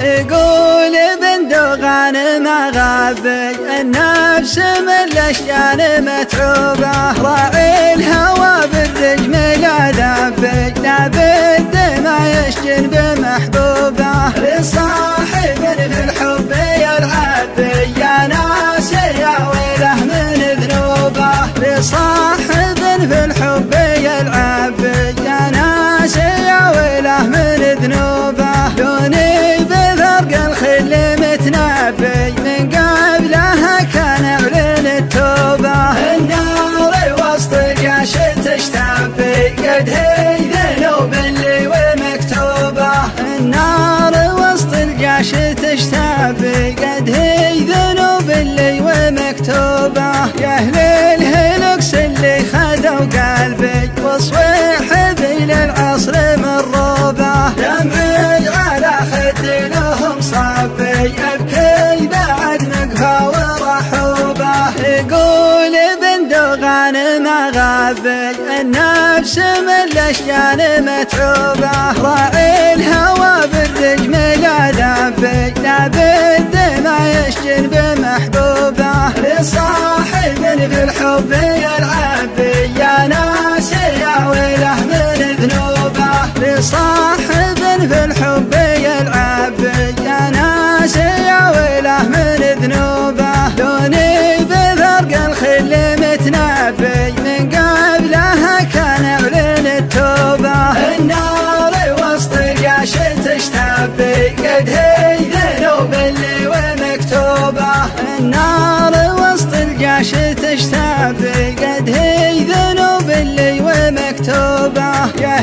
يقول ابن دوغان ما غابي النفس من الاشجان متعوبه، راعي الهوى بالرجم لا ذابي لابد ما يشجن بمحبوبه، لصاحب في الحب يلعب يا ناس يا ويله من ذنوبه، لصاحب في الحب يلعب يا ناس يا ويله من ذنوبه، دوني بفرق الخل متنبي من قبلها كان اعلن التوبه، النار وسط الجيش تشتبي قد هي ذنوب اللي ومكتوبه، النار وسط الجيش تشتبي قد هي ذنوب اللي ومكتوبه، يا اهل الهلكس اللي خذوا قلبي وصويحبي للعصر مروبه، دمعي على خدي لهم صبي ابكي بعد مقفى ورحوبه، يقول ابن دوغان ما غابي النفس من الاشجان متعوبه، راعي الهوى بالرجم لا ذابي لابد ما يشجن بمحبوبه، لصاحب في الحب يلعب يا ناس يا ويله من ذنوبه، لصاحب في الحب يلعب يا ناس يا ويله من ذنوبه، دوني بفرق الخل متنبي من قبلها كان اعلن التوبه، النار وسط الجيش تشتبي قد هي ذنوب اللي ومكتوبه، النار وسط الجيش تشتبي قد هي ذنوب اللي ومكتوبه، يا